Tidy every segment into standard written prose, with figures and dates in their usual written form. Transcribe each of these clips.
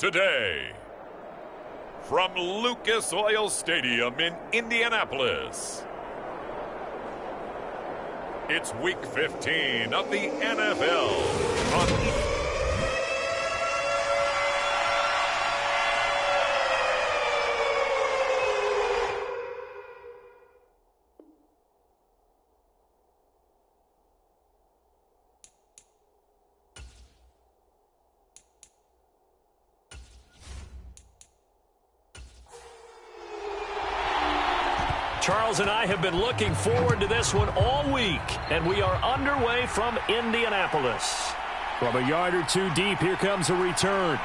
today. From Lucas Oil Stadium in Indianapolis, it's Week 15 of the NFL on Charles and I have been looking forward to this one all week, and we are underway from Indianapolis. From a yard or two deep, here comes a return.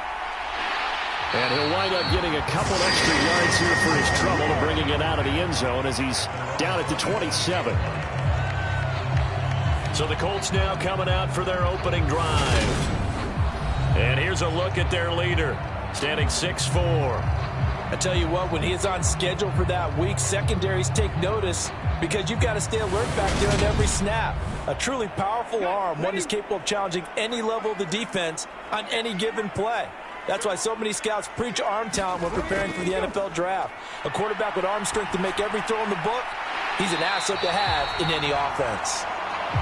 And he'll wind up getting a couple extra yards here for his trouble and bringing it out of the end zone as he's down at the 27. So the Colts now coming out for their opening drive. And here's a look at their leader, standing 6'4". I tell you what, when he is on schedule for that week, secondaries take notice because you've got to stay alert back there on every snap. A truly powerful arm, one is capable of challenging any level of the defense on any given play. That's why so many scouts preach arm talent when preparing for the NFL draft. A quarterback with arm strength to make every throw in the book, he's an asset to have in any offense.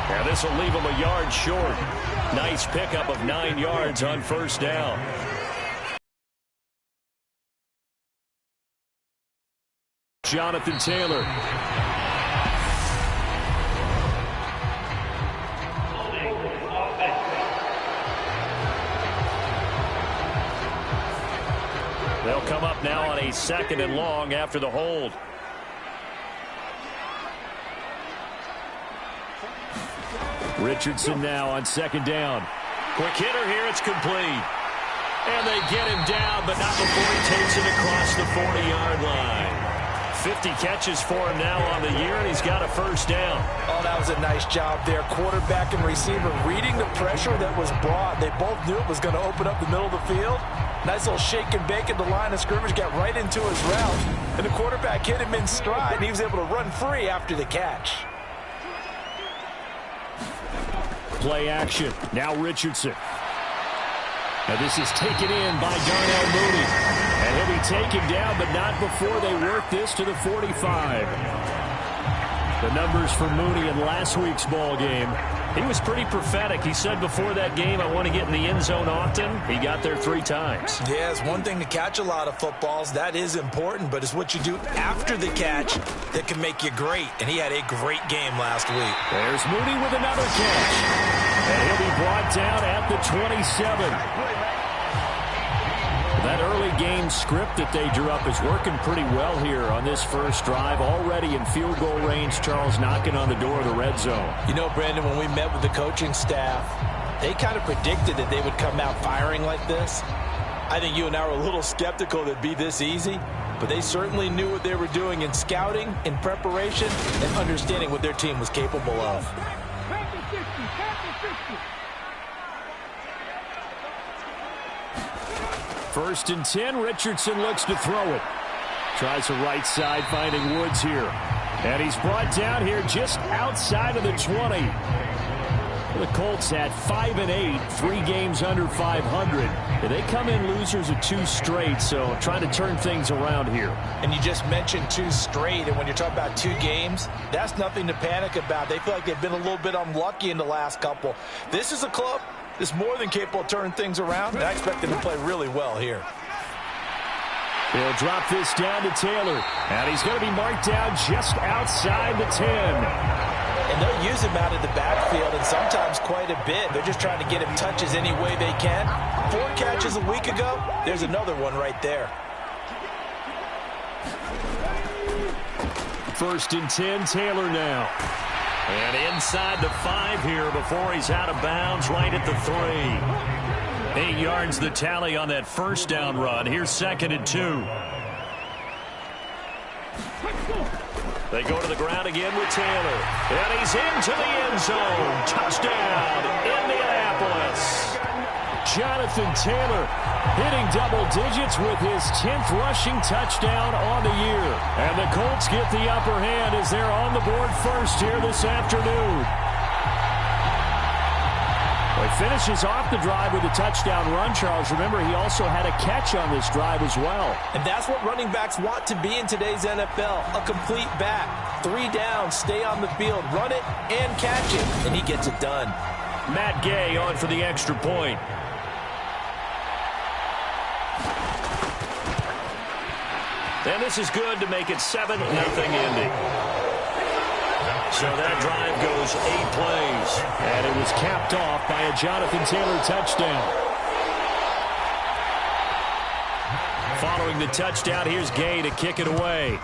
Now this will leave him a yard short. Nice pickup of 9 yards on first down. Jonathan Taylor. They'll come up now on a 2nd and long after the hold. Richardson now on 2nd down. Quick hitter here, it's complete. And they get him down, but not before he takes it across the 40-yard line. 50 catches for him now on the year, and he's got a first down. Oh, that was a nice job there. Quarterback and receiver reading the pressure that was brought. They both knew it was going to open up the middle of the field. Nice little shake and bake at the line of scrimmage, got right into his route. And the quarterback hit him in stride, and he was able to run free after the catch. Play action. Now Richardson. Now this is taken in by Darnell Mooney. And he'll be taken down, but not before they work this to the 45. The numbers for Mooney in last week's ball game. He was pretty prophetic. He said before that game, I want to get in the end zone often. He got there 3 times. Yeah, it's one thing to catch a lot of footballs. That is important, but it's what you do after the catch that can make you great. And he had a great game last week. There's Mooney with another catch. And he'll be brought down at the 27. That early game script that they drew up is working pretty well here on this first drive. Already in field goal range, Charles knocking on the door of the red zone. You know, Brandon, when we met with the coaching staff, they kind of predicted that they would come out firing like this. I think you and I were a little skeptical that it'd be this easy, but they certainly knew what they were doing in scouting, in preparation, and understanding what their team was capable of. First and 10, Richardson looks to throw it. Tries the right side, finding Woods here. And he's brought down here just outside of the 20. The Colts had 5-8, 3 games under 500. They come in losers of 2 straight, so trying to turn things around here. And you just mentioned 2 straight, and when you're talking about 2 games, that's nothing to panic about. They feel like they've been a little bit unlucky in the last couple. This is a club that's more than capable of turning things around, and I expect them to play really well here. They'll drop this down to Taylor, and he's going to be marked down just outside the 10. And they'll use him out of the backfield, and sometimes quite a bit. They're just trying to get him touches any way they can. 4 catches a week ago, there's another one right there. First and 10, Taylor now. And inside the 5 here before he's out of bounds, right at the 3. 8 yards the tally on that first down run. Here's 2nd and 2. They go to the ground again with Taylor. And he's into the end zone. Touchdown, Indianapolis. Jonathan Taylor hitting double digits with his 10th rushing touchdown on the year. And the Colts get the upper hand as they're on the board first here this afternoon. They finishes off the drive with a touchdown run, Charles. Remember, he also had a catch on this drive as well. And that's what running backs want to be in today's NFL, a complete back. 3 down, stay on the field, run it and catch it, and he gets it done. Matt Gay on for the extra point. And this is good to make it 7-0 Indy. So that drive goes 8 plays. And it was capped off by a Jonathan Taylor touchdown. Following the touchdown, here's Gay to kick it away.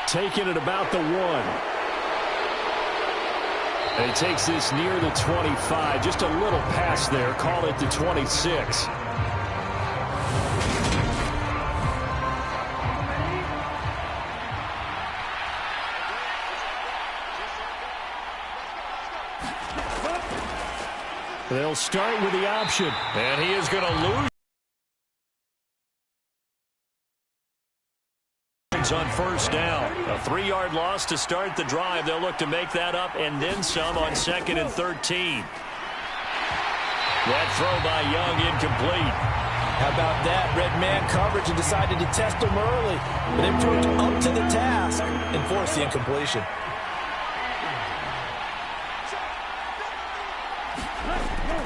Taking it about the 1. And he takes this near the 25. Just a little pass there. Call it the 26. They'll start with the option. And he is going to lose on first down. A 3-yard loss to start the drive. They'll look to make that up and then some on 2nd and 13. That throw by Young incomplete. How about that? Red man coverage and decided to test him early. But they proved up to the task and forced the incompletion.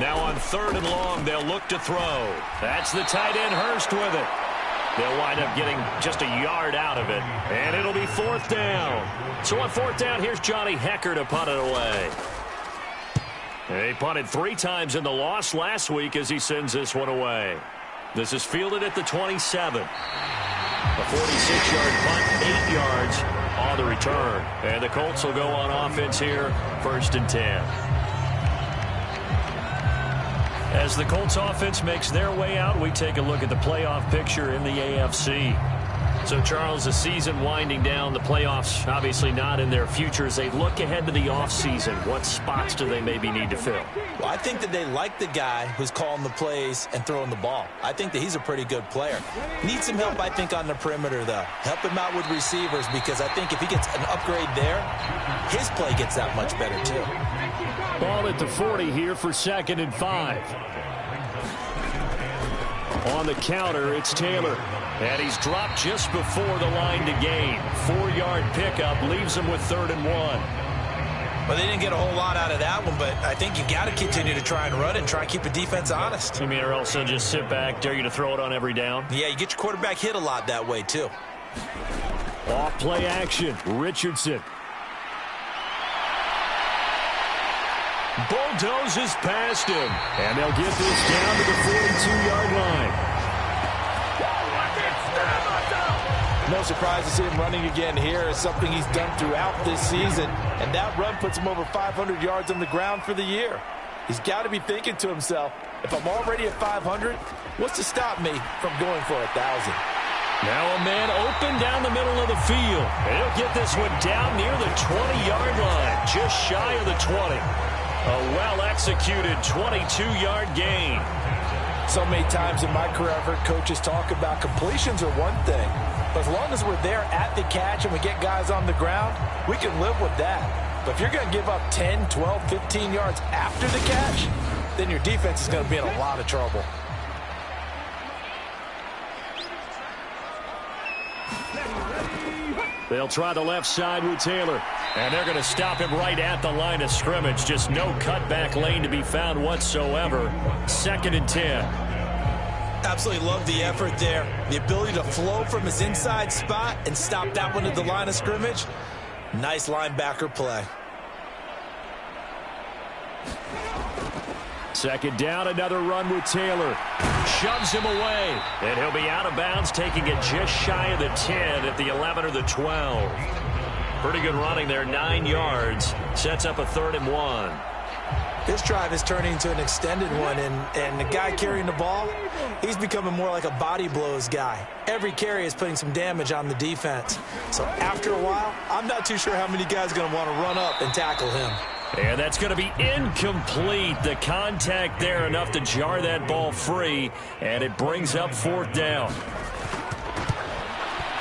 Now on 3rd and long, they'll look to throw. That's the tight end Hurst with it. They'll wind up getting just a yard out of it. And it'll be 4th down. So on 4th down, here's Johnny Hecker to punt it away. He punted 3 times in the loss last week as he sends this one away. This is fielded at the 27. A 46-yard punt, 8 yards on the return. And the Colts will go on offense here, 1st and 10. As the Colts offense makes their way out, we take a look at the playoff picture in the AFC. So, Charles, the season winding down, the playoffs obviously not in their future. As they look ahead to the offseason, what spots do they maybe need to fill? Well, I think that they like the guy who's calling the plays and throwing the ball. I think that he's a pretty good player. Needs some help, I think, on the perimeter, though. Help him out with receivers, because I think if he gets an upgrade there, his play gets that much better, too. Ball at the 40 here for 2nd and 5. On the counter, it's Taylor. And he's dropped just before the line to gain. 4-yard pickup leaves him with 3rd and 1. Well, they didn't get a whole lot out of that one, but I think you got to continue to try and run and try and keep the defense honest. You mean, or else they'll just sit back, dare you to throw it on every down? Yeah, you get your quarterback hit a lot that way, too. Off play action, Richardson. Bulldozes past him. And they'll get this down to the 42-yard line. No surprise to see him running again here. It's something he's done throughout this season. And that run puts him over 500 yards on the ground for the year. He's got to be thinking to himself, if I'm already at 500, what's to stop me from going for 1,000? Now a man open down the middle of the field. And he'll get this one down near the 20-yard line, just shy of the 20. A well-executed 22-yard gain. So many times in my career, I've heard coaches talk about completions are one thing. But as long as we're there at the catch and we get guys on the ground, we can live with that. But if you're going to give up 10, 12, 15 yards after the catch, then your defense is going to be in a lot of trouble. They'll try the left side with Taylor. And they're going to stop him right at the line of scrimmage. Just no cutback lane to be found whatsoever. 2nd and 10. Absolutely love the effort there. The ability to flow from his inside spot and stop that one at the line of scrimmage. Nice linebacker play. 2nd down, another run with Taylor. Shoves him away. And he'll be out of bounds, taking it just shy of the 10 at the 11 or the 12. Pretty good running there, 9 yards. Sets up a 3rd and 1. This drive is turning into an extended one, and the guy carrying the ball, he's becoming more like a body blows guy. Every carry is putting some damage on the defense. So after a while, I'm not too sure how many guys are going to want to run up and tackle him. And that's going to be incomplete. The contact there enough to jar that ball free, and it brings up 4th down.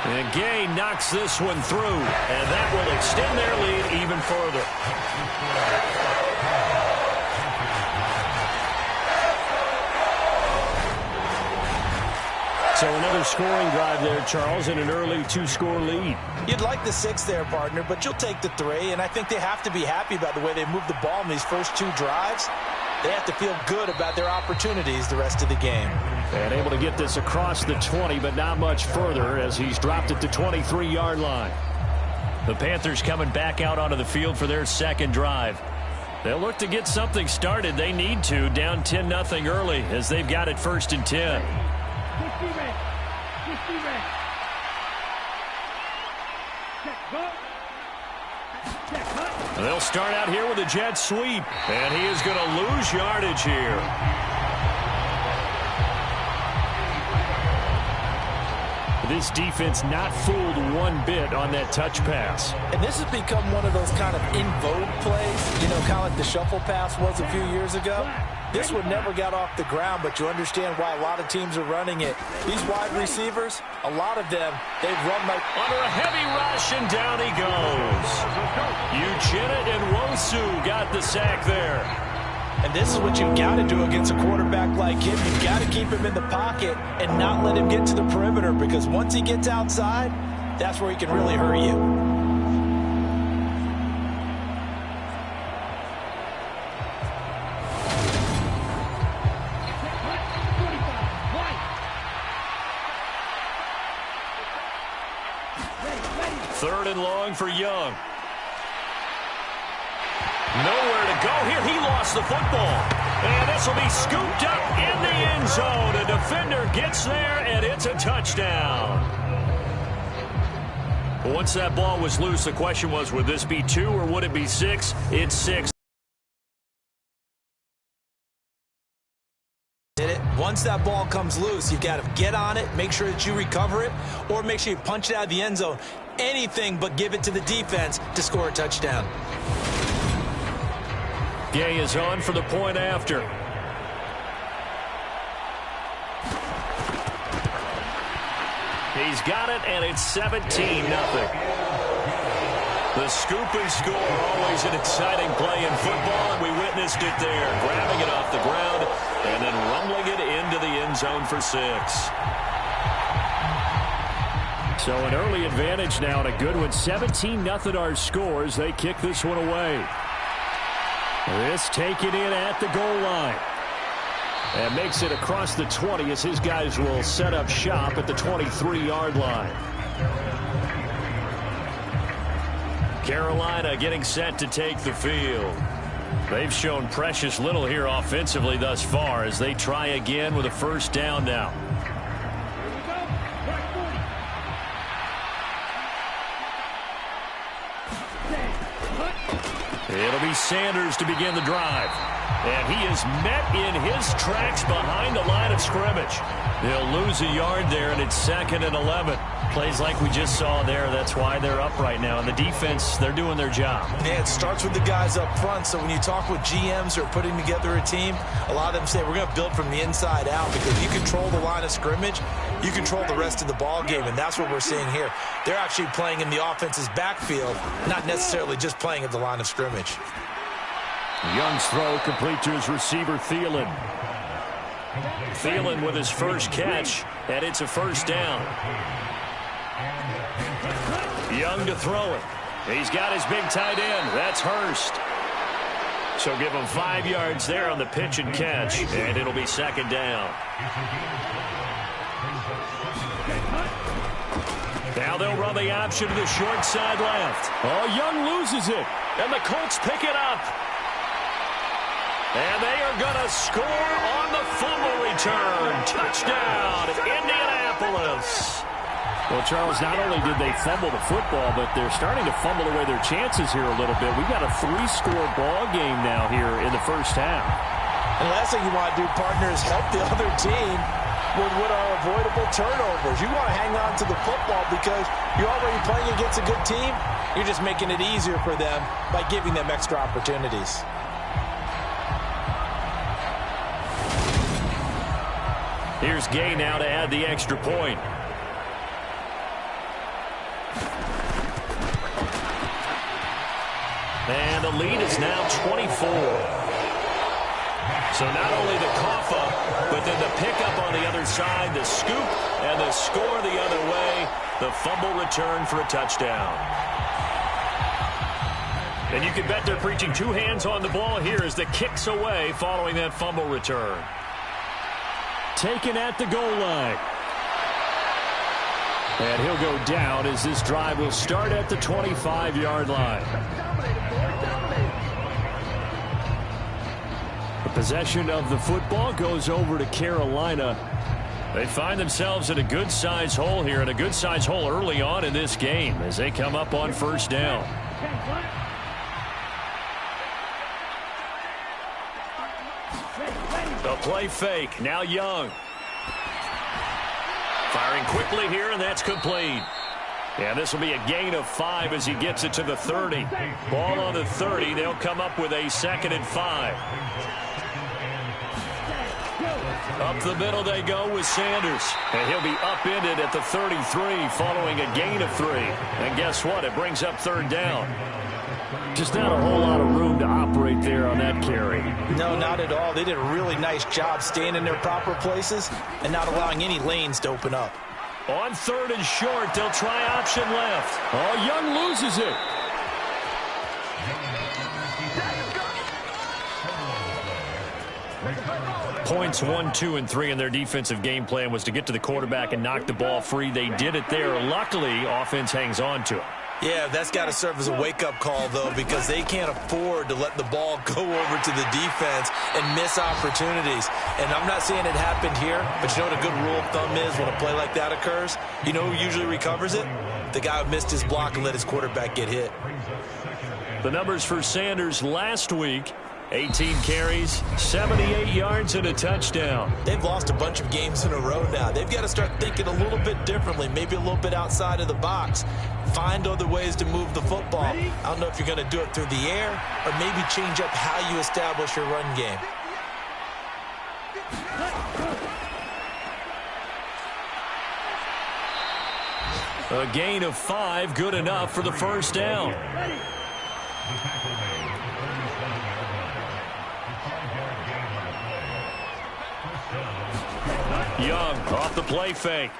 And Gay knocks this one through, and that will extend their lead even further. So another scoring drive there, Charles, and an early two-score lead. You'd like the 6 there, partner, but you'll take the 3, and I think they have to be happy about the way they moved the ball in these first 2 drives. They have to feel good about their opportunities the rest of the game. And able to get this across the 20, but not much further as he's dropped it to 23-yard line. The Panthers coming back out onto the field for their second drive. They'll look to get something started. They need to, down 10-0 early as they've got it 1st and 10. They'll start out here with a jet sweep, and he is going to lose yardage here. This defense not fooled one bit on that touch pass. And this has become one of those kind of in vogue plays, you know, kind of like the shuffle pass was a few years ago. This one never got off the ground, but you understand why a lot of teams are running it. These wide receivers, a lot of them, they've run like... Under a heavy rush, and down he goes. Uchenna and Wosu got the sack there. And this is what you've got to do against a quarterback like him. You've got to keep him in the pocket and not let him get to the perimeter, because once he gets outside, that's where he can really hurt you. Third and long for Young. Nowhere to go here. He lost the football. And this will be scooped up in the end zone. A defender gets there, and it's a touchdown. Once that ball was loose, the question was, would this be 2 or would it be 6? It's 6. Once that ball comes loose, you've got to get on it, make sure that you recover it, or make sure you punch it out of the end zone. Anything but give it to the defense to score a touchdown. Gay is on for the point after. He's got it, and it's 17-0. The scoop and score, always an exciting play in football, and we witnessed it there. Grabbing it off the ground and then rumbling it into the end zone for 6. So an early advantage now, and a good one. 17-0 our scores. They kick this one away. This taken in at the goal line. And makes it across the 20 as his guys will set up shop at the 23-yard line. Carolina getting set to take the field. They've shown precious little here offensively thus far as they try again with a first down now. It'll be Sanders to begin the drive. And he is met in his tracks behind the line of scrimmage. They'll lose a yard there, and it's 2nd and 11. Plays like we just saw there. That's why they're up right now. And the defense, they're doing their job. Yeah, it starts with the guys up front. So when you talk with GMs who are putting together a team, a lot of them say we're going to build from the inside out, because you control the line of scrimmage, you control the rest of the ball game, and that's what we're seeing here. They're actually playing in the offense's backfield, not necessarily just playing at the line of scrimmage. Young's throw complete to his receiver, Thielen. Thielen with his first catch, and it's a first down. Young to throw it. He's got his big tight end. That's Hurst. So give him 5 yards there on the pitch and catch, and it'll be 2nd down. Now they'll run the option to the short side left. Oh, Young loses it, and the Colts pick it up. And they are going to score on the fumble return. Touchdown, Indianapolis. Well, Charles, not only did they fumble the football, but they're starting to fumble away their chances here a little bit. We've got a 3-score ball game now here in the first half. And the last thing you want to do, partner, is help the other team with what are avoidable turnovers. You want to hang on to the football because you're already playing against a good team. You're just making it easier for them by giving them extra opportunities. Here's Gay now to add the extra point. And the lead is now 24. So not only the cough up, but then the pickup on the other other side, the scoop, and the score the other way. The fumble return for a touchdown. And you can bet they're preaching two hands on the ball here as the kick's away following that fumble return. Taken at the goal line. And he'll go down as this drive will start at the 25-yard line. The possession of the football goes over to Carolina. They find themselves in a good-sized hole here, and a good-sized hole early on in this game as they come up on first down. The play fake, now Young. Firing quickly here, and that's complete. And this will be a gain of 5 as he gets it to the 30. Ball on the 30. They'll come up with a 2nd and 5. Up the middle they go with Sanders. And he'll be upended at the 33 following a gain of 3. And guess what? It brings up 3rd down. Just not a whole lot of room to operate there on that carry. No, not at all. They did a really nice job staying in their proper places and not allowing any lanes to open up. On 3rd and short, they'll try option left. Oh, Young loses it. Points 1, 2, and 3 in their defensive game plan was to get to the quarterback and knock the ball free. They did it there. Luckily, offense hangs on to it. Yeah, that's got to serve as a wake-up call, though, because they can't afford to let the ball go over to the defense and miss opportunities. And I'm not saying it happened here, but you know what a good rule of thumb is when a play like that occurs? You know who usually recovers it? The guy who missed his block and let his quarterback get hit. The numbers for Sanders last week: 18 carries, 78 yards, and a touchdown. They've lost a bunch of games in a row now. They've got to start thinking a little bit differently, maybe a little bit outside of the box. Find other ways to move the football. I don't know if you're going to do it through the air or maybe change up how you establish your run game. A gain of 5, good enough for the first down. Young off the play fake.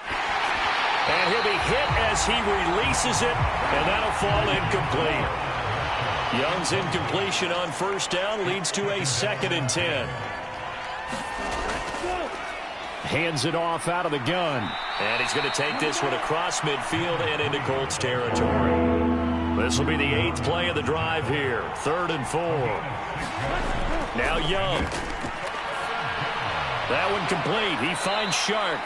And he'll be hit as he releases it, and that'll fall incomplete. Young's incompletion on first down leads to a 2nd and 10. Hands it off out of the gun. And he's going to take this one across midfield and into Colts territory. This will be the 8th play of the drive here. 3rd and 4. Now Young. That one complete. He finds Shark.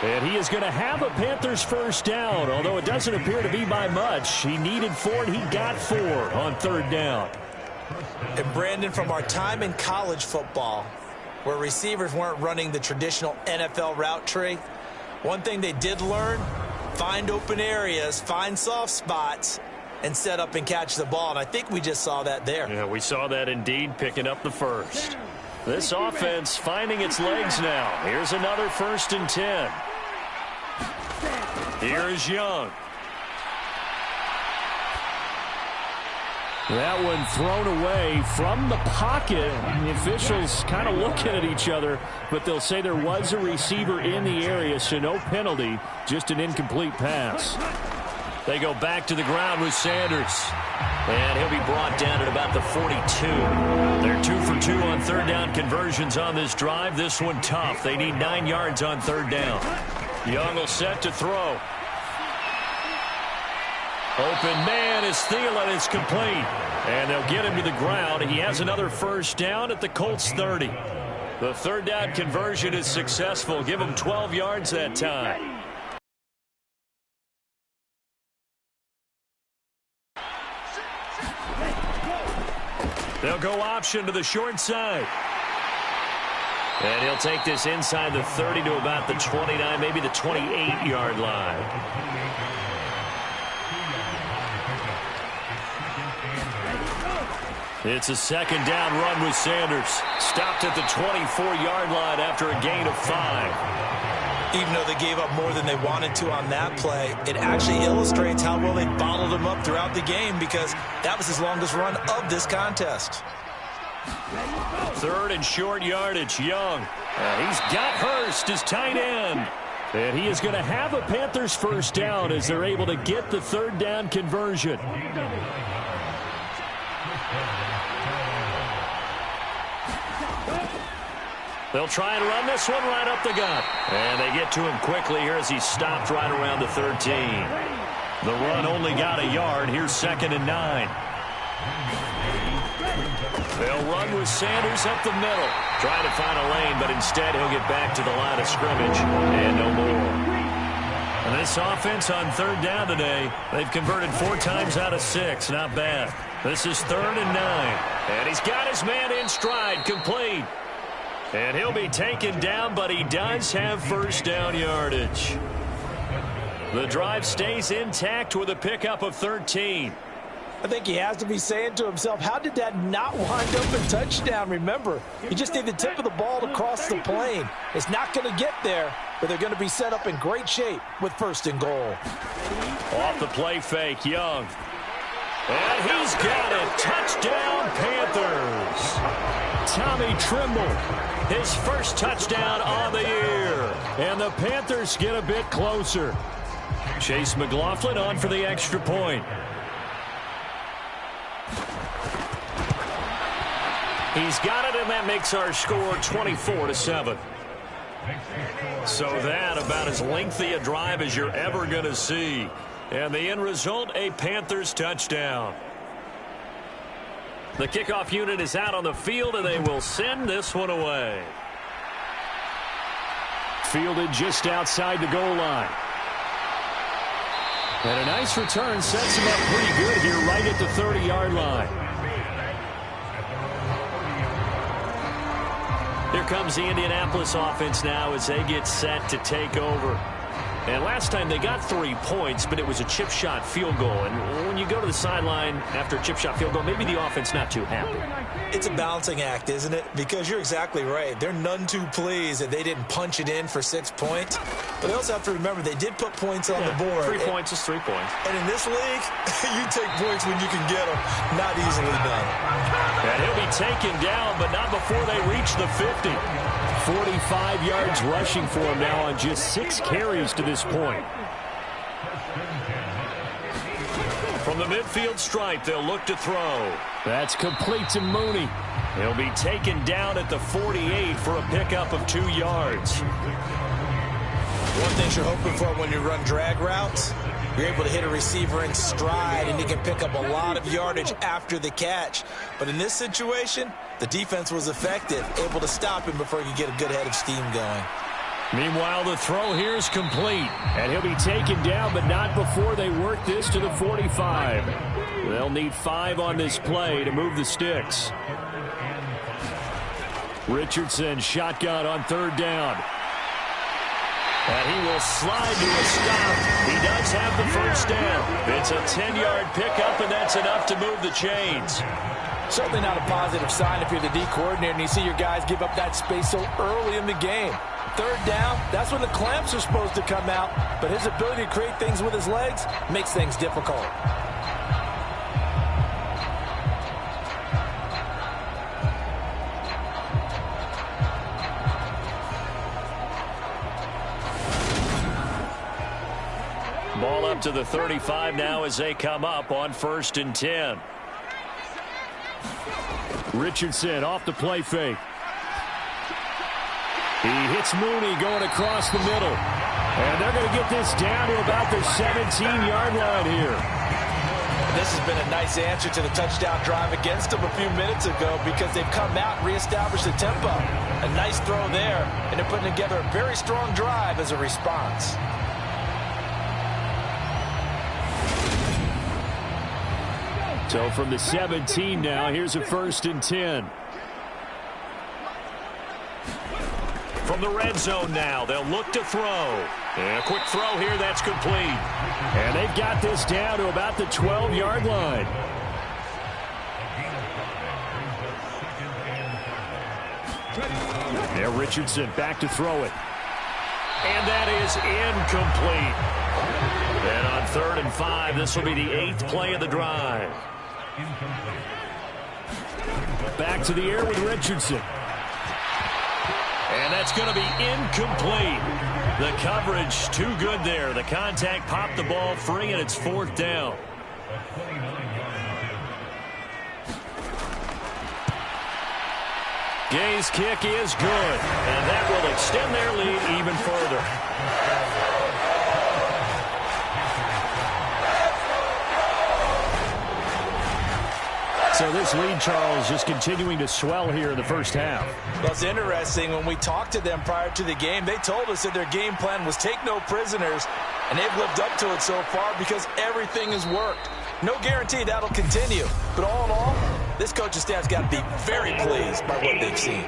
And he is going to have a Panthers first down, although it doesn't appear to be by much. He needed 4, and he got 4 on 3rd down. And Brandon, from our time in college football, where receivers weren't running the traditional NFL route tree, one thing they did learn: find open areas, find soft spots, and set up and catch the ball. And I think we just saw that there. Yeah, we saw that indeed, picking up the first. This offense finding its legs now. Here's another 1st and 10. Here's Young. That one thrown away from the pocket. The officials kind of looking at each other, but they'll say there was a receiver in the area, so no penalty, just an incomplete pass. They go back to the ground with Sanders. And he'll be brought down at about the 42. They're 2 for 2 on 3rd down conversions on this drive. This one tough. They need 9 yards on 3rd down. Young will set to throw. Open man is Thielen. It's complete. And they'll get him to the ground. He has another first down at the Colts 30. The 3rd down conversion is successful. Give him 12 yards that time. They'll go option to the short side. And he'll take this inside the 30 to about the 29, maybe the 28-yard line. It's a 2nd down run with Sanders. Stopped at the 24-yard line after a gain of 5. Even though they gave up more than they wanted to on that play, it actually illustrates how well they bottled him up throughout the game, because that was his longest run of this contest. 3rd and short yardage. Young. He's got hers West, his tight end. And he is going to have a Panthers first down as they're able to get the third down conversion. They'll try and run this one right up the gut. And they get to him quickly here as he stopped right around the 13. The run only got a yard. Here's 2nd and 9. They'll run with Sanders up the middle. Trying to find a lane, but instead he'll get back to the line of scrimmage. And no more. And this offense on third down today, they've converted 4 times out of 6. Not bad. This is 3rd and 9. And he's got his man in stride, complete. And he'll be taken down, but he does have first down yardage. The drive stays intact with a pickup of 13. I think he has to be saying to himself, how did that not wind up a touchdown? Remember, you just need the tip of the ball to cross the plane. It's not going to get there, but they're going to be set up in great shape with 1st and goal. Off the play fake, Young. And he's got it. Touchdown, Panthers. Tommy Trimble, his first touchdown on the year. And the Panthers get a bit closer. Chase McLaughlin on for the extra point. He's got it, and that makes our score 24-7. So that about as lengthy a drive as you're ever going to see. And the end result, a Panthers touchdown. The kickoff unit is out on the field, and they will send this one away. Fielded just outside the goal line. And a nice return sets him up pretty good here right at the 30-yard line. Here comes the Indianapolis offense now as they get set to take over. And last time they got 3 points, but it was a chip shot field goal. And when you go to the sideline after a chip shot field goal, maybe the offense not too happy. It's a balancing act, isn't it? Because you're exactly right. They're none too pleased that they didn't punch it in for 6 points. But they also have to remember they did put points on the board. 3 points is 3 points. And in this league, you take points when you can get them. Not easily done. And he'll be taken down, but not before they reach the 50. 45 yards rushing for him now on just 6 carries to this point. From the midfield stripe, they'll look to throw. That's complete to Mooney. He'll be taken down at the 48 for a pickup of 2 yards. One thing you're hoping for when you run drag routes, you're able to hit a receiver in stride, and he can pick up a lot of yardage after the catch. But in this situation, the defense was effective, able to stop him before he could get a good head of steam going. Meanwhile, the throw here is complete. And he'll be taken down, but not before they work this to the 45. They'll need 5 on this play to move the sticks. Richardson shotgun on 3rd down. And he will slide to a stop. He does have the first down. It's a 10-yard pickup, and that's enough to move the chains. Certainly not a positive sign if you're the D coordinator and you see your guys give up that space so early in the game. 3rd down, that's when the clamps are supposed to come out, but his ability to create things with his legs makes things difficult. Ball up to the 35 now as they come up on 1st and 10. Richardson off the play fake. He hits Mooney going across the middle. And they're going to get this down to about the 17-yard line here. This has been a nice answer to the touchdown drive against them a few minutes ago because they've come out and reestablished the tempo. A nice throw there, and they're putting together a very strong drive as a response. So from the 17 now, here's a 1st and 10. From the red zone now, they'll look to throw. And a quick throw here, that's complete. And they've got this down to about the 12-yard line. There, Richardson back to throw it. And that is incomplete. And on 3rd and 5, this will be the 8th play of the drive. Back to the air with Richardson. And that's going to be incomplete. The coverage too good there. The contact popped the ball free, and it's 4th down. Gay's kick is good, and that will extend their lead even further. So this lead, Charles, just continuing to swell here in the first half. Well, it's interesting. When we talked to them prior to the game, they told us that their game plan was take no prisoners, and they've lived up to it so far because everything has worked. No guarantee that'll continue, but all in all, this coaching staff's got to be very pleased by what they've seen.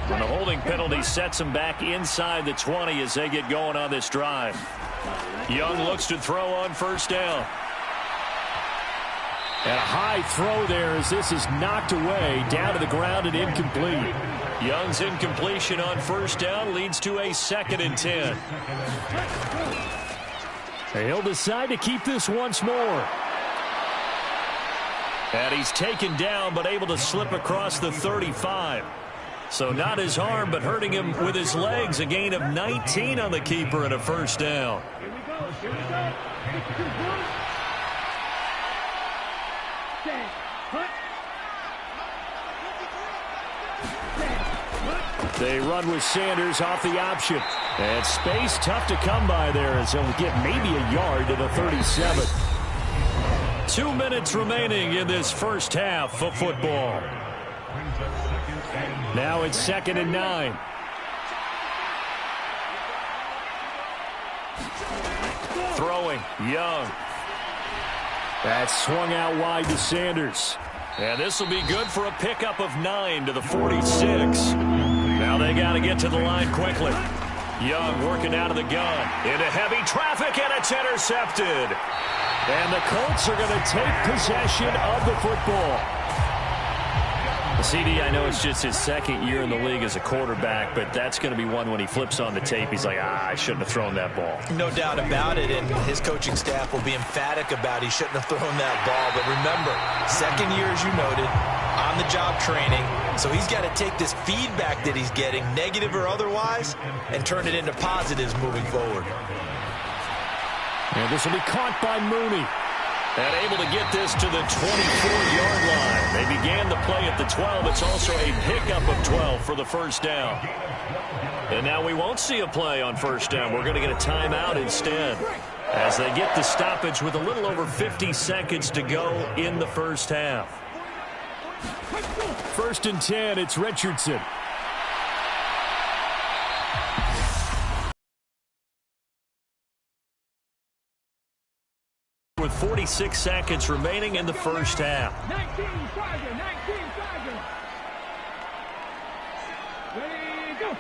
And the holding penalty sets them back inside the 20 as they get going on this drive. Young looks to throw on first down. And a high throw there as this is knocked away, down to the ground and incomplete. Young's incompletion on first down leads to a 2nd and 10. He'll decide to keep this once more. And he's taken down but able to slip across the 35. So not his arm, but hurting him with his legs. A gain of 19 on the keeper and a first down. They run with Sanders off the option. And space tough to come by there as he'll get maybe a yard to the 37. 2 minutes remaining in this first half of football. Now it's 2nd and 9. Throwing, Young. That's swung out wide to Sanders. And this will be good for a pickup of 9 to the 46. Now they got to get to the line quickly. Young working out of the gun. Into heavy traffic, and it's intercepted. And the Colts are going to take possession of the football. CD, I know it's just his 2nd year in the league as a quarterback, but that's going to be one when he flips on the tape. He's like, I shouldn't have thrown that ball. No doubt about it, and his coaching staff will be emphatic about he shouldn't have thrown that ball. But remember, 2nd year, as you noted, on-the-job training, so he's got to take this feedback that he's getting, negative or otherwise, and turn it into positives moving forward. And this will be caught by Mooney. And able to get this to the 24-yard line. They began the play at the 12. It's also a pickup of 12 for the first down. And now we won't see a play on first down. We're going to get a timeout instead as they get the stoppage with a little over 50 seconds to go in the first half. 1st and 10, it's Richardson. With 46 seconds remaining in the first half. 19 Tiger. Ready, go.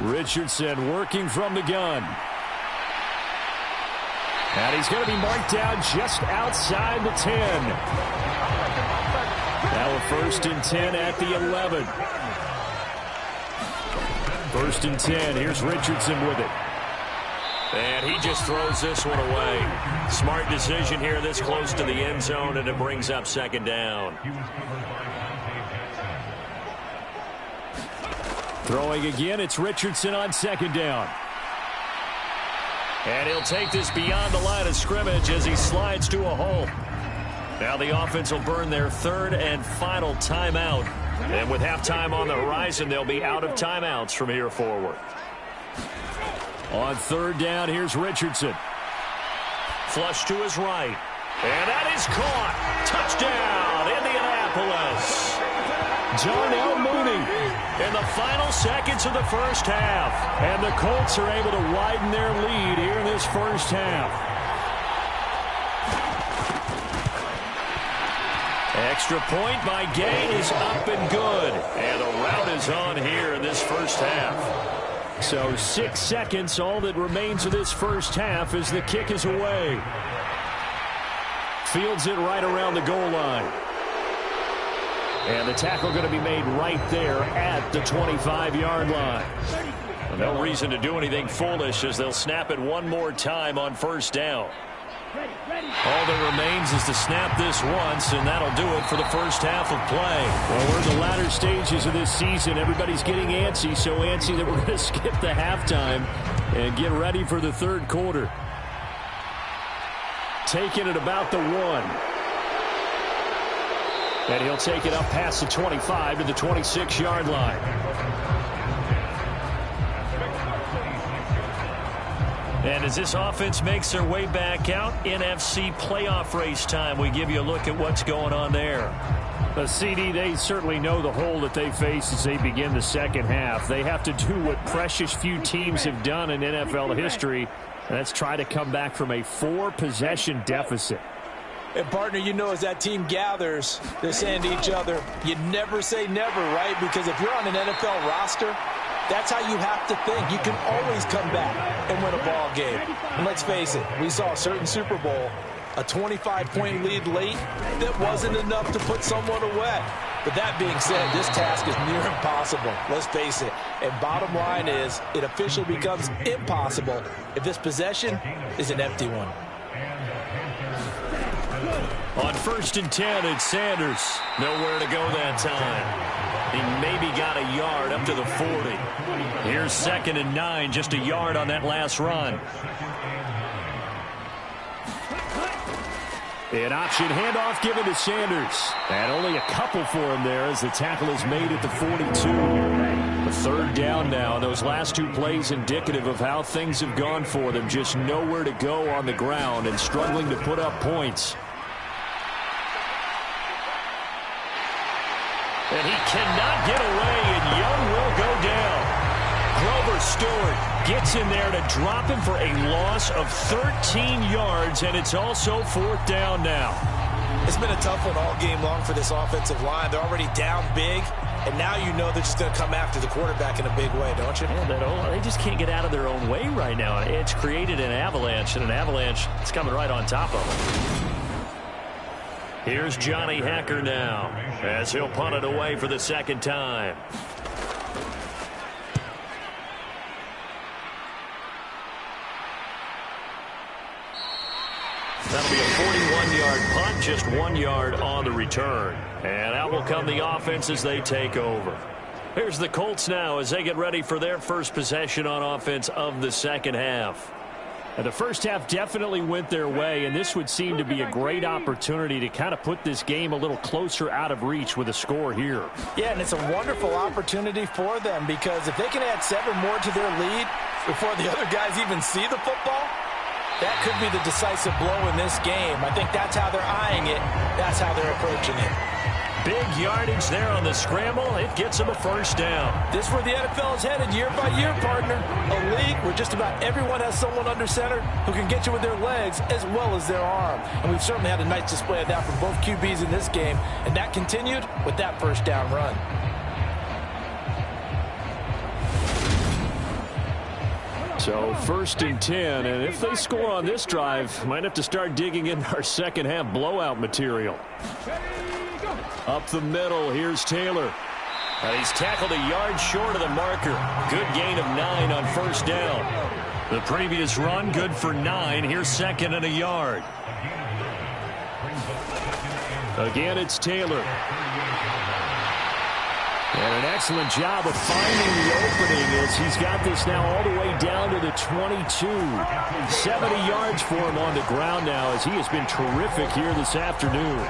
Richardson working from the gun. And he's going to be marked down just outside the 10. Now a 1st and 10 at the 11. 1st and 10. Here's Richardson with it. And he just throws this one away. Smart decision here this close to the end zone, and it brings up 2nd down. Throwing again, it's Richardson on 2nd down. And he'll take this beyond the line of scrimmage as he slides to a hole. Now the offense will burn their 3rd and final timeout. And with halftime on the horizon, they'll be out of timeouts from here forward. On 3rd down, here's Richardson. Flush to his right. And that is caught. Touchdown, Indianapolis. Darnell Mooney in the final seconds of the first half. And the Colts are able to widen their lead here in this first half. Extra point by Gay is up and good. And the route is on here in this first half. So 6 seconds, all that remains of this first half as the kick is away. Fields it right around the goal line. And the tackle going to be made right there at the 25-yard line. No reason to do anything foolish as they'll snap it one more time on first down. All that remains is to snap this once, and that'll do it for the first half of play. Well, we're in the latter stages of this season. Everybody's getting antsy, so antsy that we're going to skip the halftime and get ready for the third quarter. Taking it about the 1. And he'll take it up past the 25 to the 26-yard line. And as this offense makes their way back out, NFC playoff race time, we give you a look at what's going on there. CD, they certainly know the hole that they face as they begin the second half. They have to do what precious few teams have done in NFL history, and that's try to come back from a 4-possession deficit. And, partner, you know as that team gathers, they're saying to each other, you never say never, right? Because if you're on an NFL roster, that's how you have to think. You can always come back and win a ball game. And let's face it, we saw a certain Super Bowl, a 25-point lead late that wasn't enough to put someone away. But that being said, this task is near impossible. Let's face it. And bottom line is, it officially becomes impossible if this possession is an empty one. On 1st and 10, it's Sanders. Nowhere to go that time. He maybe got a yard up to the 40. Here's 2nd and 9, just a yard on that last run. An option handoff given to Sanders. And only a couple for him there as the tackle is made at the 42. A 3rd down now. Those last 2 plays indicative of how things have gone for them. Just nowhere to go on the ground and struggling to put up points. And he cannot get away, and Young will go down. Grover Stewart gets in there to drop him for a loss of 13 yards, and it's also 4th down now. It's been a tough one all game long for this offensive line. They're already down big, and now you know they're just going to come after the quarterback in a big way, don't you? Yeah, they just can't get out of their own way right now. It's created an avalanche, and an avalanche is coming right on top of them. Here's Johnny Hacker now as he'll punt it away for the 2nd time. That'll be a 41-yard punt, just 1 yard on the return. And out will come the offense as they take over. Here's the Colts now as they get ready for their first possession on offense of the second half. And the first half definitely went their way, and this would seem to be a great opportunity to kind of put this game a little closer out of reach with a score here. Yeah, and it's a wonderful opportunity for them because if they can add 7 more to their lead before the other guys even see the football, that could be the decisive blow in this game. I think that's how they're eyeing it. That's how they're approaching it. Big yardage there on the scramble. It gets them a 1st down. This is where the NFL is headed year by year, partner. A league where just about everyone has someone under center who can get you with their legs as well as their arm. And we've certainly had a nice display of that from both QBs in this game. And that continued with that 1st down run. So 1st and 10, and if they score on this drive, might have to start digging into our second half blowout material. Up the middle, here's Taylor. And he's tackled a yard short of the marker. Good gain of 9 on 1st down. The previous run, good for 9. Here's 2nd and a yard. Again, it's Taylor. And an excellent job of finding the opening as he's got this now all the way down to the 22. 70 yards for him on the ground now as he has been terrific here this afternoon.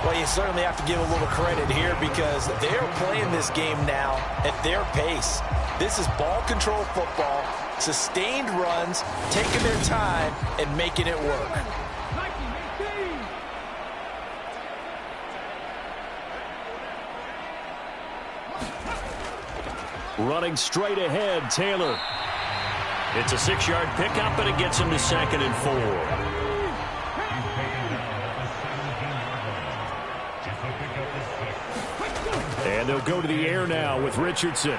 Well, you certainly have to give a little credit here because they're playing this game now at their pace. This is ball control football, sustained runs, taking their time and making it work. Running straight ahead, Taylor. It's a 6-yard pickup, and it gets him to 2nd and 4. And they'll go to the air now with Richardson.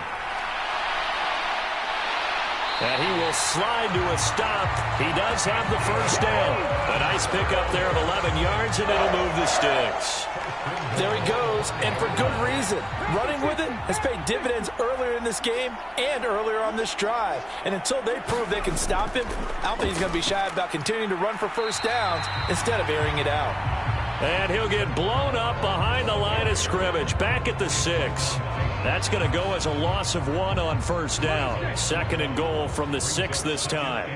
And he will slide to a stop. He does have the first down. A nice pickup there of 11 yards, and it'll move the sticks. There he goes, and for good reason. Running with it has paid dividends earlier in this game and earlier on this drive. And until they prove they can stop him, I don't think he's going to be shy about continuing to run for first downs instead of airing it out. And he'll get blown up behind the line of scrimmage, back at the 6. That's going to go as a loss of 1 on first down. 2nd and goal from the 6 this time.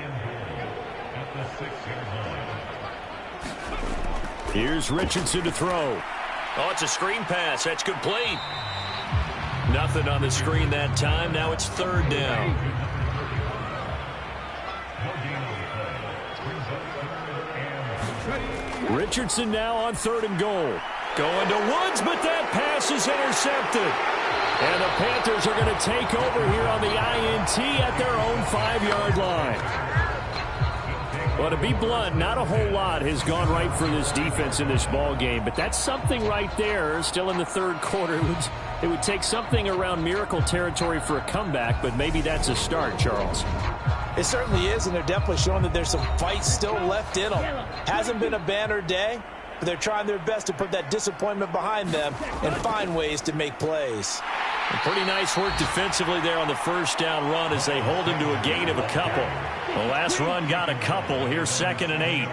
Here's Richardson to throw. Oh, it's a screen pass. That's complete. Nothing on the screen that time. Now it's 3rd down. Richardson now on 3rd and goal. Going to Woods, but that pass is intercepted. And the Panthers are going to take over here on the INT at their own 5-yard line. Well, to be blunt, not a whole lot has gone right for this defense in this ball game, but that's something right there. Still in the 3rd quarter, it would take something around miracle territory for a comeback, but maybe that's a start, Charles. It certainly is, and they're definitely showing that there's some fight still left in them. Hasn't been a banner day, but they're trying their best to put that disappointment behind them and find ways to make plays. And pretty nice work defensively there on the first down run as they hold him to a gain of a couple. The last run got a couple. Here's 2nd and 8.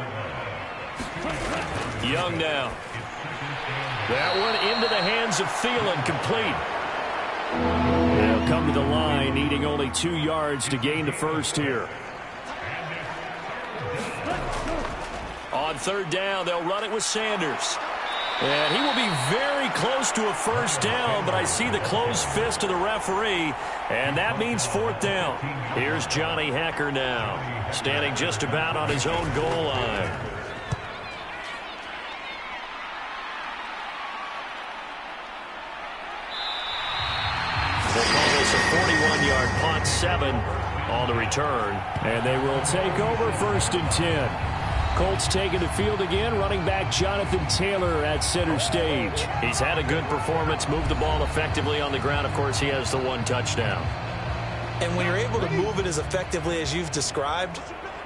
Young now. That one into the hands of Thielen, complete. They'll come to the line, needing only 2 yards to gain the first here. On 3rd down, they'll run it with Sanders. And he will be very close to a first down, but I see the closed fist of the referee, and that means 4th down. Here's Johnny Hecker now, standing just about on his own goal line. They'll call this a 41-yard punt, 7 on the return, and they will take over 1st and 10. Colts taking the field again, running back Jonathan Taylor at center stage. He's had a good performance, moved the ball effectively on the ground. Of course, he has the 1 touchdown. And when you're able to move it as effectively as you've described,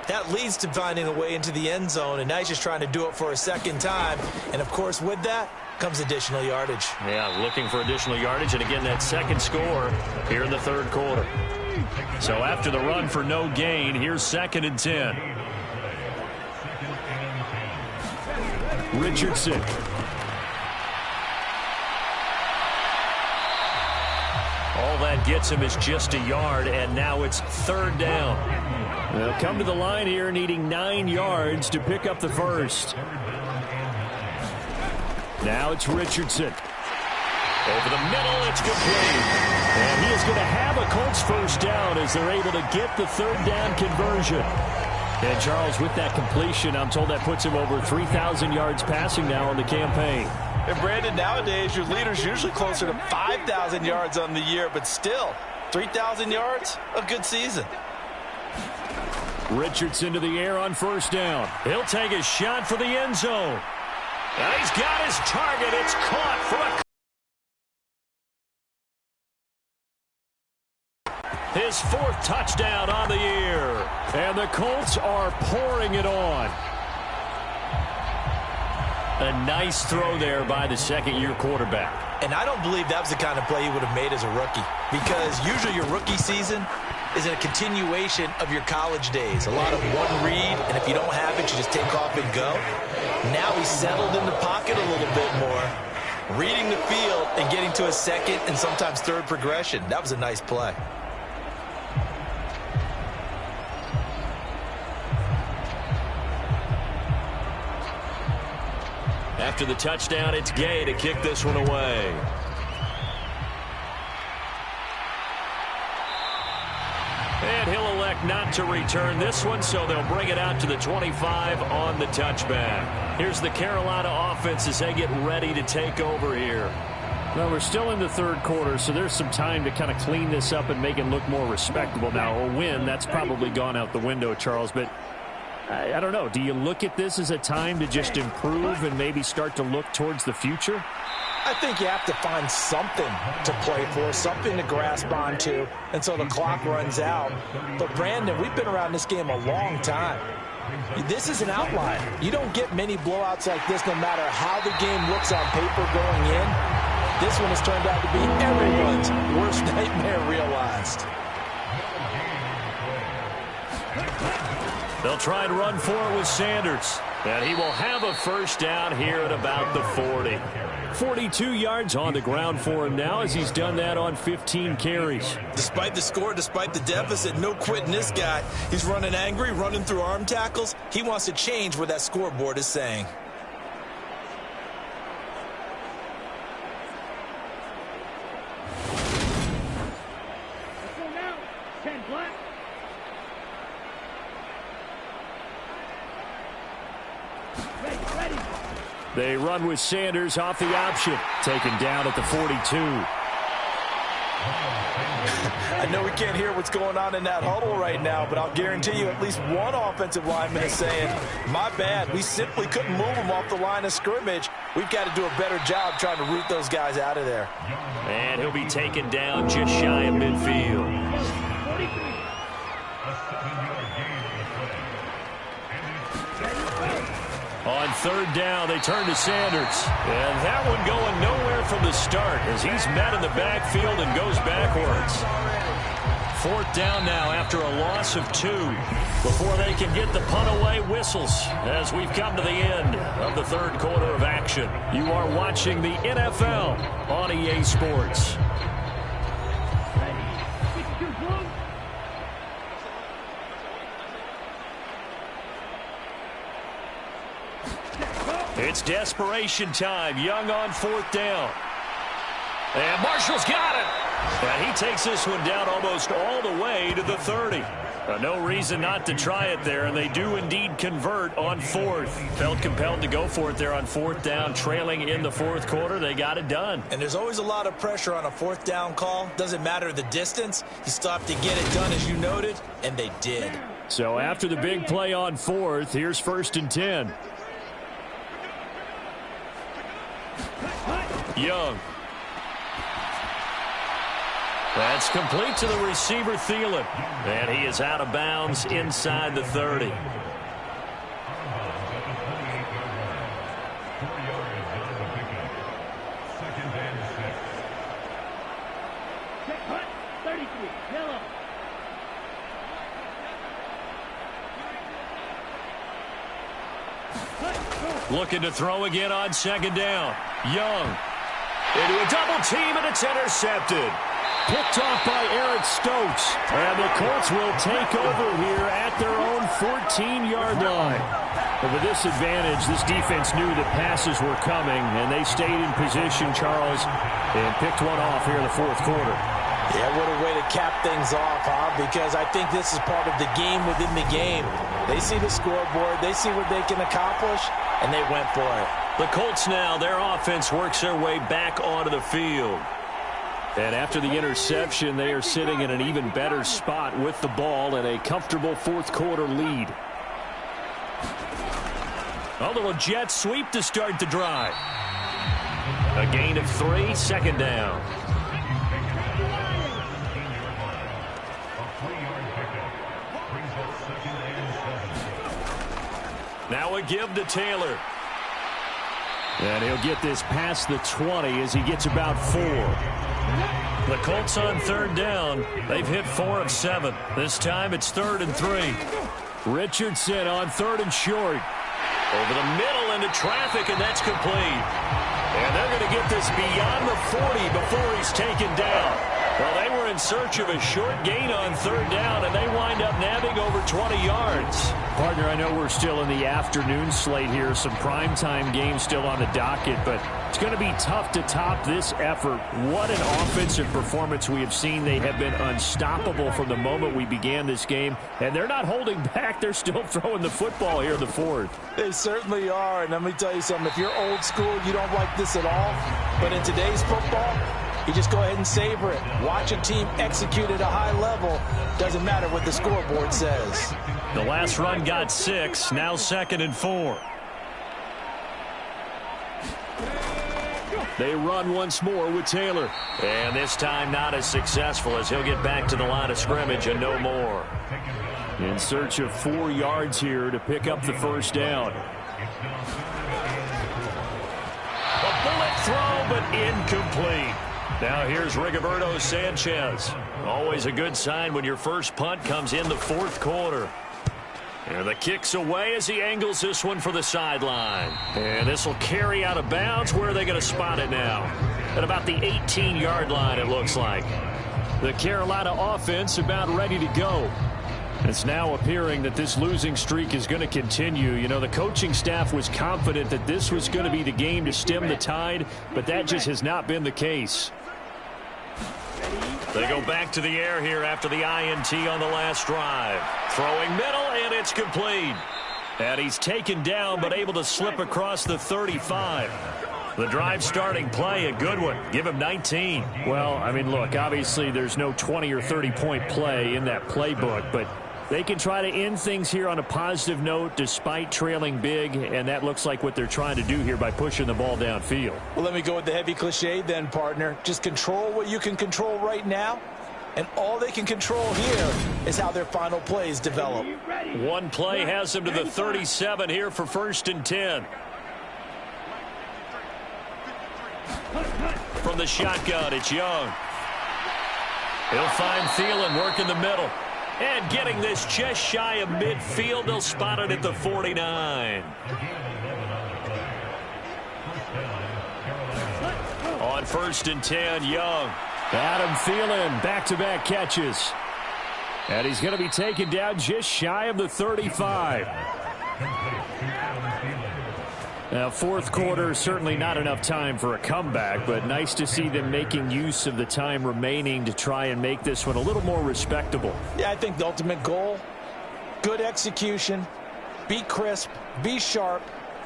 that leads to finding a way into the end zone, and now he's just trying to do it for a 2nd time. And, of course, with that comes additional yardage. Yeah, looking for additional yardage, and again, that 2nd score here in the 3rd quarter. So after the run for no gain, here's 2nd and 10. Richardson. All that gets him is just a yard, and now it's 3rd down. They'll come to the line here, needing 9 yards to pick up the first. Now it's Richardson. Over the middle, it's complete. And he is going to have a Colts first down as they're able to get the 3rd down conversion. And, Charles, with that completion, I'm told that puts him over 3,000 yards passing now on the campaign. And, Brandon, nowadays your leader's usually closer to 5,000 yards on the year, but still, 3,000 yards, a good season. Richardson to the air on first down. He'll take a shot for the end zone. And he's got his target. It's caught for a... His 4th touchdown on the year. And the Colts are pouring it on. A nice throw there by the 2nd-year quarterback. And I don't believe that was the kind of play he would have made as a rookie. Because usually your rookie season is a continuation of your college days. A lot of one read, and if you don't have it, you just take off and go. Now he's settled in the pocket a little bit more, reading the field and getting to a 2nd and sometimes 3rd progression. That was a nice play. After the touchdown, it's Gay to kick this one away. And he'll elect not to return this one, so they'll bring it out to the 25 on the touchback. Here's the Carolina offense as they get ready to take over here. Well, we're still in the 3rd quarter, so there's some time to kind of clean this up and make it look more respectable. Now, a win, that's probably gone out the window, Charles, but I don't know. Do you look at this as a time to just improve and maybe start to look towards the future? I think you have to find something to play for, something to grasp onto until the clock runs out. But, Brandon, we've been around this game a long time. This is an outlier. You don't get many blowouts like this no matter how the game looks on paper going in. This one has turned out to be everyone's worst nightmare realized. They'll try and run for it with Sanders. And he will have a first down here at about the 40. 42 yards on the ground for him now as he's done that on 15 carries. Despite the score, despite the deficit, no quitting this guy. He's running angry, running through arm tackles. He wants to change what that scoreboard is saying. Let's go now. 10 black. Ready. They run with Sanders off the option. Taken down at the 42. I know we can't hear what's going on in that huddle right now, but I'll guarantee you at least one offensive lineman is saying, my bad, we simply couldn't move him off the line of scrimmage. We've got to do a better job trying to root those guys out of there. And he'll be taken down just shy of midfield. 43. On third down, they turn to Sanders. And that one going nowhere from the start as he's met in the backfield and goes backwards. Fourth down now after a loss of 2. Before they can get the punt away, whistles as we've come to the end of the third quarter of action. You are watching the NFL on EA Sports. It's desperation time. Young on fourth down. And Marshall's got it. And he takes this one down almost all the way to the 30. No reason not to try it there, and they do indeed convert on fourth. Felt compelled to go for it there on fourth down, trailing in the fourth quarter. They got it done. And there's always a lot of pressure on a fourth down call. Doesn't matter the distance. You still have to get it done, as you noted, and they did. So after the big play on fourth, here's 1st and 10. Young. That's complete to the receiver, Thielen. And he is out of bounds inside the 30. Looking to throw again on second down. Young. Into a double team, and it's intercepted. Picked off by Eric Stokes. And the Colts will take over here at their own 14-yard line. But with this advantage, this defense knew that passes were coming, and they stayed in position, Charles, and picked one off here in the fourth quarter. Yeah, what a way to cap things off, huh? Because I think this is part of the game within the game. They see the scoreboard, they see what they can accomplish, and they went for it. The Colts now, their offense works their way back onto the field. And after the interception, they are sitting in an even better spot with the ball and a comfortable fourth quarter lead. A little jet sweep to start the drive. A gain of 3, second down. Now a give to Taylor. And he'll get this past the 20 as he gets about 4. The Colts on third down. They've hit 4 of 7. This time it's 3rd and 3. Richardson on 3rd and short. Over the middle into traffic, and that's complete. And they're going to get this beyond the 40 before he's taken down. Well, they were in search of a short gain on third down, and they wind up nabbing over 20 yards. Partner, I know we're still in the afternoon slate here. Some primetime games still on the docket, but it's going to be tough to top this effort. What an offensive performance we have seen. They have been unstoppable from the moment we began this game, and they're not holding back. They're still throwing the football here in the fourth. They certainly are, and let me tell you something. If you're old school, you don't like this at all. But in today's football, you just go ahead and savor it. Watch a team execute at a high level. Doesn't matter what the scoreboard says. The last run got 6. Now 2nd and 4. They run once more with Taylor. And this time not as successful as he'll get back to the line of scrimmage and no more. In search of 4 yards here to pick up the first down. A bullet throw, but incomplete. Now here's Rigoberto Sanchez. Always a good sign when your first punt comes in the 4th quarter. And the kick's away as he angles this one for the sideline. And this will carry out of bounds. Where are they going to spot it now? At about the 18-yard line, it looks like. The Carolina offense about ready to go. It's now appearing that this losing streak is going to continue. You know, the coaching staff was confident that this was going to be the game to stem the tide, but that just has not been the case. They go back to the air here after the INT on the last drive. Throwing middle, and it's complete. And he's taken down, but able to slip across the 35. The drive starting play, a good one. Give him 19. Well, I mean, look, obviously there's no 20 or 30-point play in that playbook, but they can try to end things here on a positive note despite trailing big, and that looks like what they're trying to do here by pushing the ball downfield. Well, let me go with the heavy cliche then, partner. Just control what you can control right now, and all they can control here is how their final plays develop. One play has them to the 37 here for 1st and 10. From the shotgun, it's Young. He'll find Thielen working the middle. And getting this just shy of midfield, they'll spot it at the 49. On 1st and 10, Young. Adam Thielen, back-to-back catches. And he's going to be taken down just shy of the 35. Now, 4th quarter, certainly not enough time for a comeback, but nice to see them making use of the time remaining to try and make this one a little more respectable. Yeah, I think the ultimate goal, good execution, be crisp, be sharp,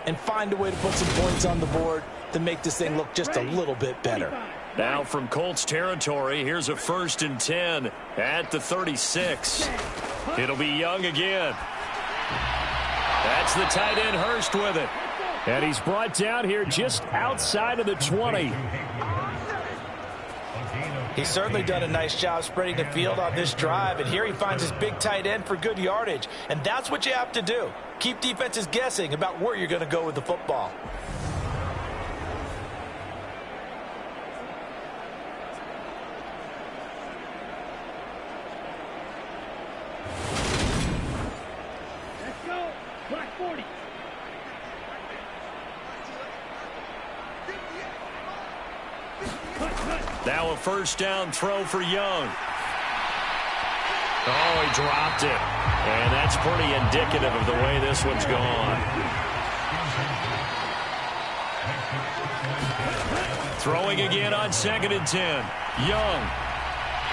and find a way to put some points on the board to make this thing look just a little bit better. Now from Colts territory, here's a 1st and 10 at the 36. It'll be Young again. That's the tight end Hurst with it. And he's brought down here just outside of the 20. He's certainly done a nice job spreading the field on this drive, and here he finds his big tight end for good yardage. And that's what you have to do. Keep defenses guessing about where you're going to go with the football. Let's go. Black 40. Now a 1st down throw for Young. Oh, he dropped it. And that's pretty indicative of the way this one's gone. Throwing again on 2nd and 10. Young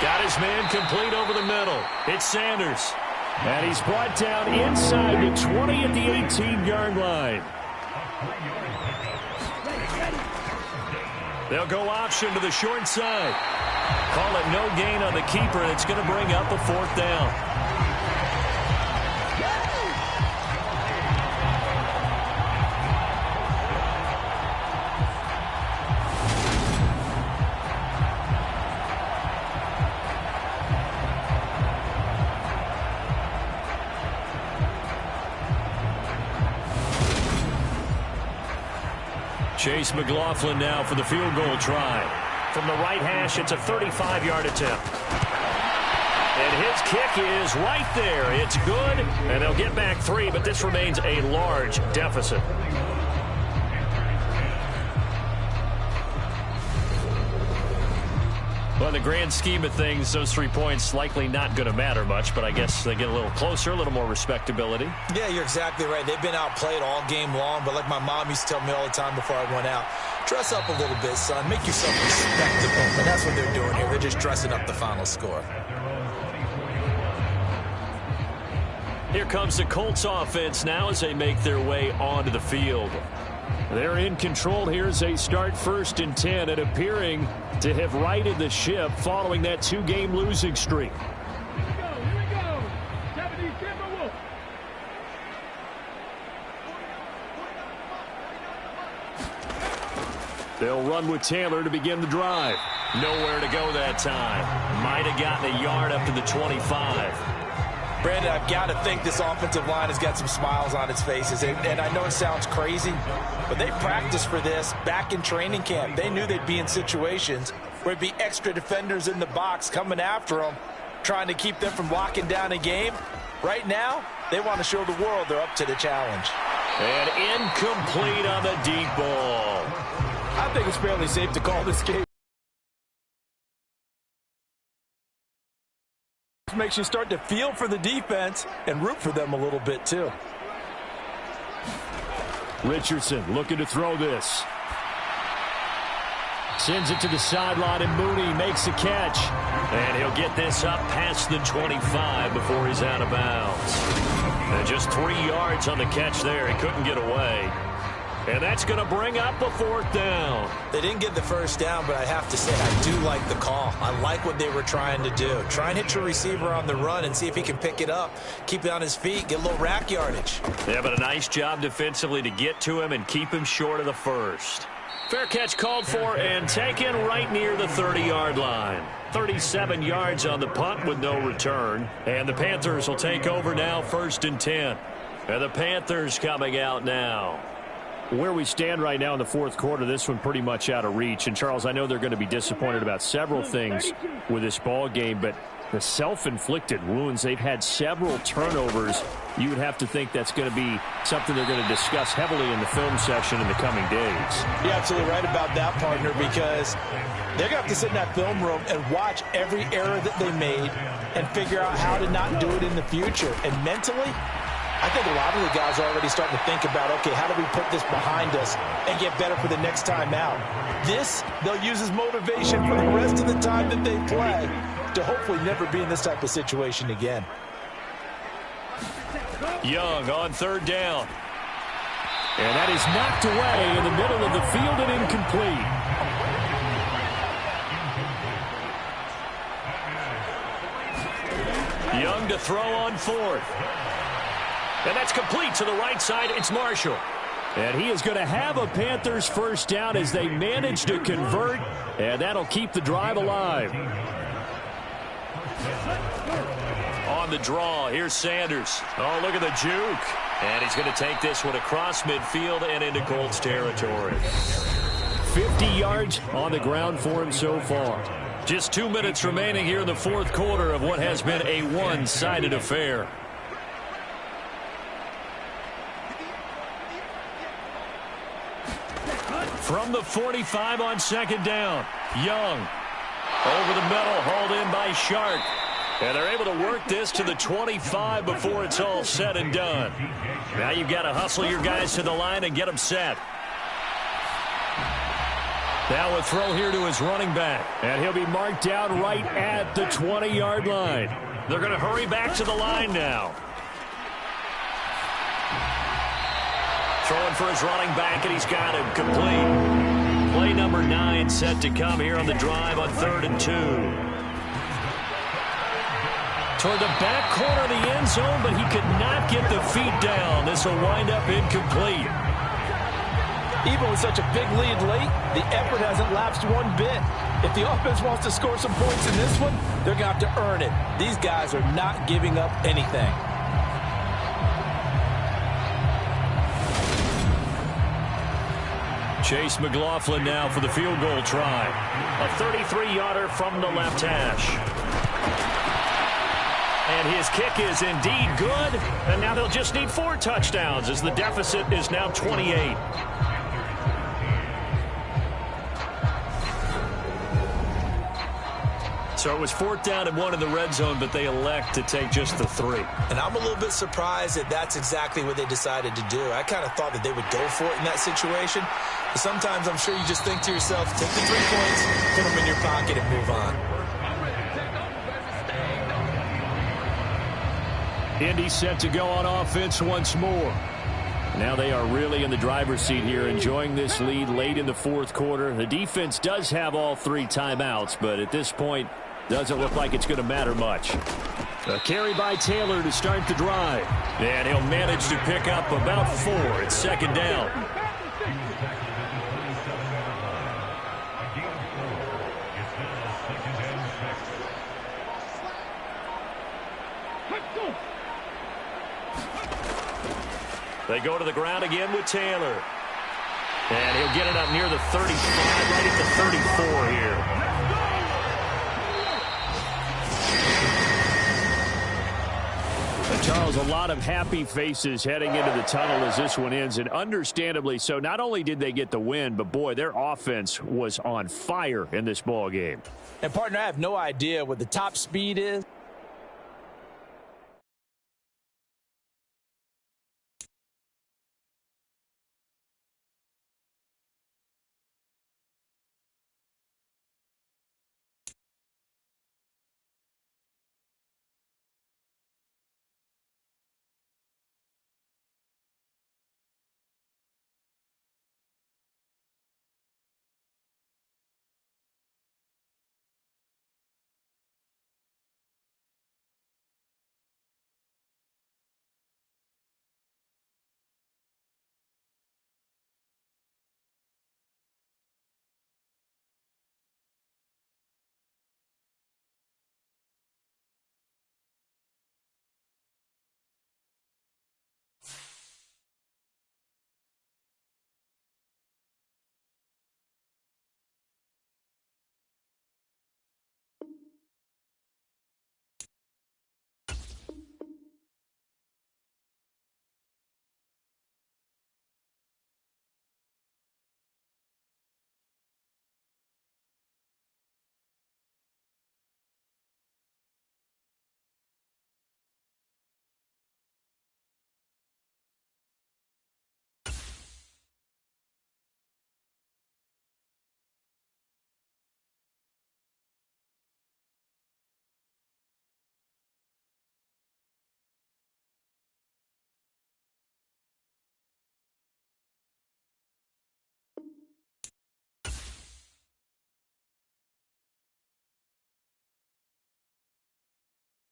got his man complete over the middle. It's Sanders. And he's brought down inside the 20 at the 18-yard line. They'll go option to the short side. Call it no gain on the keeper, and it's going to bring up a 4th down. Chase McLaughlin now for the field goal try. From the right hash, it's a 35-yard attempt. And his kick is right there. It's good, and they'll get back 3, but this remains a large deficit. Well, in the grand scheme of things, those 3 points likely not going to matter much, but I guess they get a little closer, a little more respectability. Yeah, you're exactly right. They've been outplayed all game long, but like my mom used to tell me all the time before I went out, dress up a little bit, son. Make yourself respectable. And that's what they're doing here. They're just dressing up the final score. Here comes the Colts offense now as they make their way onto the field. They're in control here as they start 1st and 10 and appearing to have righted the ship following that 2-game losing streak. Here we go. 70 Timberwolves. They'll run with Taylor to begin the drive. Nowhere to go that time. Might have gotten a yard up to the 25. Brandon, I've got to think this offensive line has got some smiles on its faces. And I know it sounds crazy, but they practiced for this back in training camp. They knew they'd be in situations where it'd be extra defenders in the box coming after them, trying to keep them from locking down a game. Right now, they want to show the world they're up to the challenge. And incomplete on the deep ball. I think it's fairly safe to call this game. Makes you start to feel for the defense and root for them a little bit too. Richardson looking to throw this. Sends it to the sideline, and Mooney makes the catch. And he'll get this up past the 25 before he's out of bounds. And just 3 yards on the catch there. He couldn't get away. And that's going to bring up a fourth down. They didn't get the first down, but I have to say I do like the call. I like what they were trying to do. Try and hit your receiver on the run and see if he can pick it up. Keep it on his feet, get a little rack yardage. Yeah, but a nice job defensively to get to him and keep him short of the first. Fair catch called for and taken right near the 30-yard line. 37 yards on the punt with no return. And the Panthers will take over now, 1st and 10. And the Panthers coming out now. Where we stand right now in the fourth quarter, this one pretty much out of reach. And, Charles, I know they're going to be disappointed about several things with this ball game, but the self-inflicted wounds, they've had several turnovers. You would have to think that's going to be something they're going to discuss heavily in the film session in the coming days. You're absolutely right about that, partner, because they're going to have to sit in that film room and watch every error that they made and figure out how to not do it in the future. And mentally, I think a lot of the guys are already starting to think about, okay, how do we put this behind us and get better for the next time out? This, they'll use as motivation for the rest of the time that they play to hopefully never be in this type of situation again. Young on 3rd down. And that is knocked away in the middle of the field and incomplete. Young to throw on 4th. And that's complete to the right side. It's Marshall. And he is going to have a Panthers first down as they manage to convert. And that'll keep the drive alive. On the draw, here's Sanders. Oh, look at the juke. And he's going to take this one across midfield and into Colts territory. 50 yards on the ground for him so far. Just 2 minutes remaining here in the fourth quarter of what has been a one-sided affair. From the 45 on 2nd down, Young over the middle, hauled in by Shark. And they're able to work this to the 25 before it's all said and done. Now you've got to hustle your guys to the line and get them set. Now a throw here to his running back. And he'll be marked down right at the 20-yard line. They're going to hurry back to the line now. Throwing for his running back, and he's got him complete. Play number 9 set to come here on the drive on 3rd and 2. Toward the back corner of the end zone, but he could not get the feet down. This will wind up incomplete. Even with such a big lead late, the effort hasn't lapsed one bit. If the offense wants to score some points in this one, they're going to have to earn it. These guys are not giving up anything. Chase McLaughlin now for the field goal try. A 33-yarder from the left hash. And his kick is indeed good. And now they'll just need 4 touchdowns as the deficit is now 28. So it was 4th down and 1 in the red zone, but they elect to take just the 3. And I'm a little bit surprised that that's exactly what they decided to do. I kind of thought that they would go for it in that situation. But sometimes I'm sure you just think to yourself, take the 3 points, put them in your pocket, and move on. Indy set to go on offense once more. Now they are really in the driver's seat here, enjoying this lead late in the fourth quarter. The defense does have all 3 timeouts, but at this point, doesn't look like it's going to matter much. A carry by Taylor to start the drive. And he'll manage to pick up about 4. It's 2nd down. They go to the ground again with Taylor. And he'll get it up near the 35, right at the 34 here. Charles, a lot of happy faces heading into the tunnel as this one ends, and understandably so. Not only did they get the win, but, boy, their offense was on fire in this ball game. And, partner, I have no idea what the top speed is.